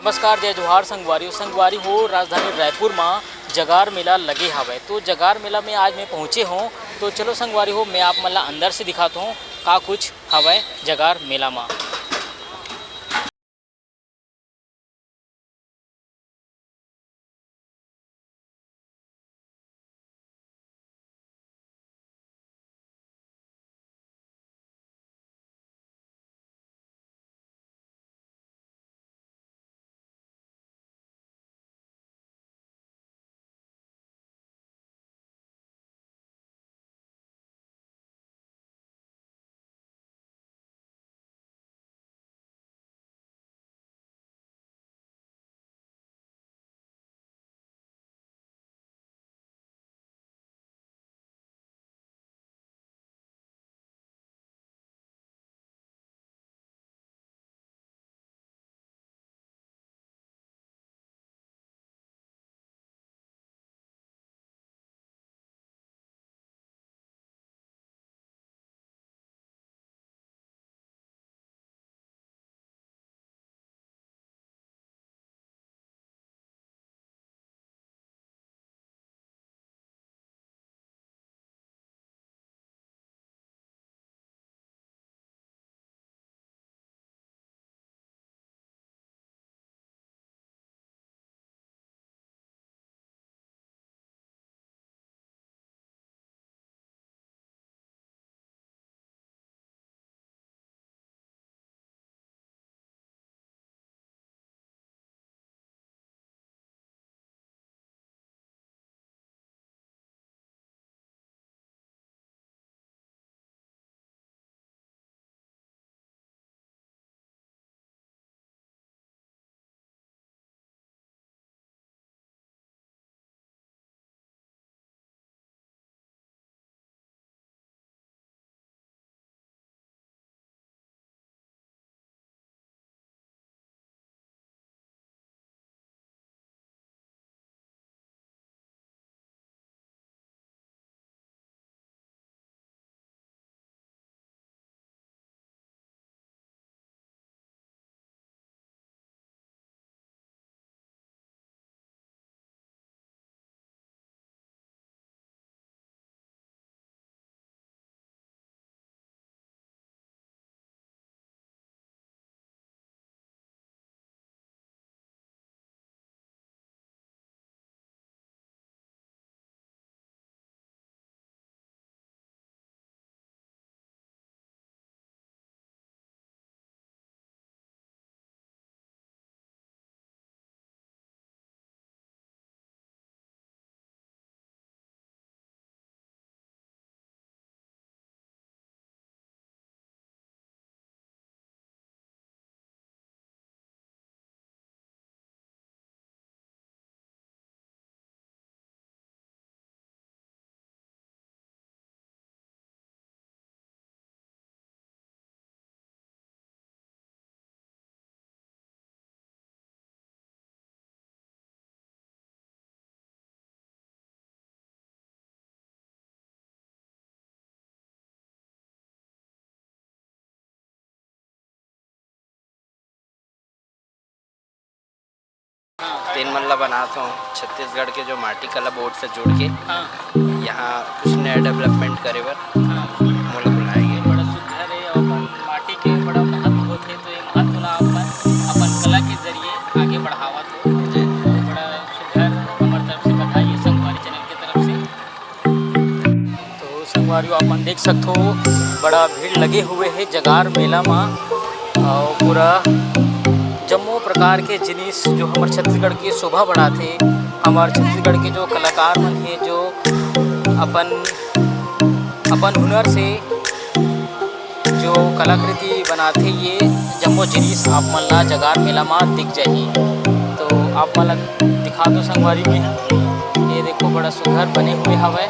नमस्कार, जय जोहार संगवारी हो राजधानी रायपुर में जगार मेला लगे हवे। तो जगार मेला में आज मैं पहुँचे हूँ। तो चलो संगवारी हो, मैं आप मन ला अंदर से दिखाता हूँ का कुछ हवे जगार मेला में। तीन मल्ला बनाता हूँ छत्तीसगढ़ के जो माटी कला बोर्ड से जुड़ के हाँ यहाँ कुछ नया डेवलपमेंट करे बर हाँ, मोला बुलाएंगे। बड़ा सुघर है। अपन माटी के बड़ा महत्व होते, तो ये महत्व ला अपन कला के जरिए आगे बढ़ावत हो। जी तो बड़ा सुघर हमारे तरफ से बधाई है संगवारी चैनल के तरफ से। तो संगवारी अपन देख सकते हो, बड़ा भीड़ लगे हुए है जगार मेला में। और पूरा जम्मो प्रकार के जिनिस जो हमारे छत्तीसगढ़ की शोभा बढ़ाते, हमारे छत्तीसगढ़ के जो कलाकार मन हैं, जो अपन अपन हुनर से जो कलाकृति बनाते, ये जम्मो जिनिस आप मन ला जगार मेला में दिख जाही। तो आप मन ला दिखा दो संगवारी में, ये देखो बड़ा सुघर बने हुए हवे।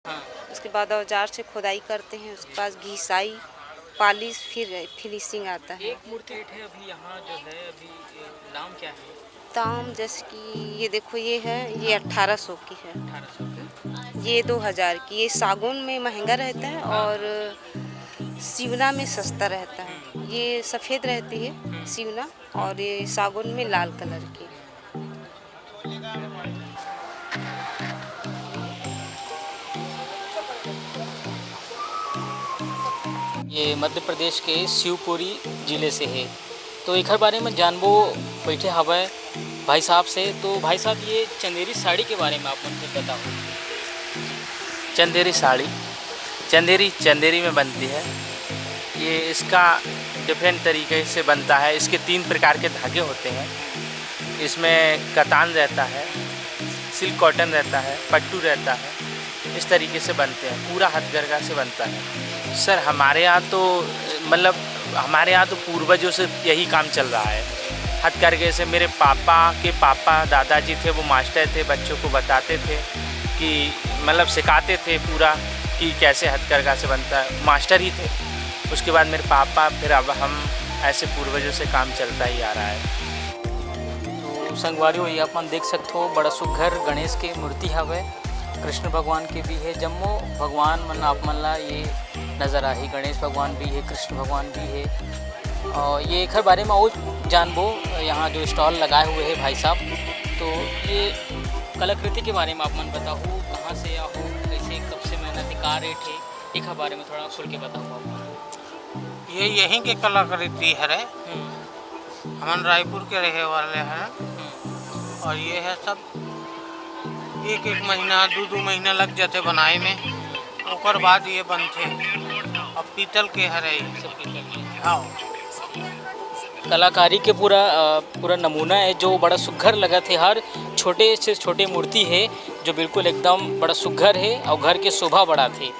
हाँ। उसके बाद औजार से खुदाई करते हैं, उसके बाद घिसाई, पॉलिश, फिर फिनिशिंग आता है। एक मूर्ति है अभी यहाँ जो है अभी नाम क्या है? दाम जैसे कि ये देखो, ये है, ये 1800 की है, 1800 ये 2000 की। ये सागौन में महंगा रहता है और सिवना में सस्ता रहता है। ये सफ़ेद रहती है सिवना, और ये सागौन में लाल कलर की। ये मध्य प्रदेश के शिवपुरी ज़िले से है। तो एकर बारे में जानबो बैठे हवे भाई साहब से। तो भाई साहब, ये चंदेरी साड़ी के बारे में आप मुझे बताओ। चंदेरी साड़ी चंदेरी में बनती है। ये इसका डिफरेंट तरीके से बनता है। इसके 3 प्रकार के धागे होते हैं। इसमें कतान रहता है, सिल्क कॉटन रहता है, पट्टू रहता है। इस तरीके से बनते हैं, पूरा हथकरघा से बनता है। सर हमारे यहाँ तो पूर्वजों से यही काम चल रहा है हथकरघे से। मेरे पापा के पापा दादाजी थे, वो मास्टर थे, बच्चों को बताते थे कि मतलब सिखाते थे पूरा कि कैसे हथकरघा से बनता है, मास्टर ही थे। उसके बाद मेरे पापा, फिर अब हम, ऐसे पूर्वजों से काम चलता ही आ रहा है। तो संगवारियों, ये अपन देख सकते हो बड़ा सुघर गणेश के मूर्ति हवे, कृष्ण भगवान के भी है। जम्मो भगवान मन आप मन ला ये नज़र आही, गणेश भगवान भी है, कृष्ण भगवान भी है। और ये एक बारे में और जानबो, यहाँ जो स्टॉल लगाए हुए हैं भाई साहब, तो ये कलाकृति के बारे में आप मन बताओ, कहाँ से आओ, कैसे कब से मेहनत, का रेट है, एक बारे में थोड़ा खुल के बताओ आप। ये यहीं के कलाकृति है, हम रायपुर के रहे वाले हैं। और ये है सब एक महीना 2 महीना लग जाते बनाए में, ओकर बाद ये बनते। अब पीतल के हरे सब पीतल के। हाँ, कलाकारी के पूरा नमूना है जो बड़ा सुघर लगा थे। हर छोटे से छोटे मूर्ति है जो बिल्कुल एकदम बड़ा सुघर है और घर के शोभा बढ़ा थे।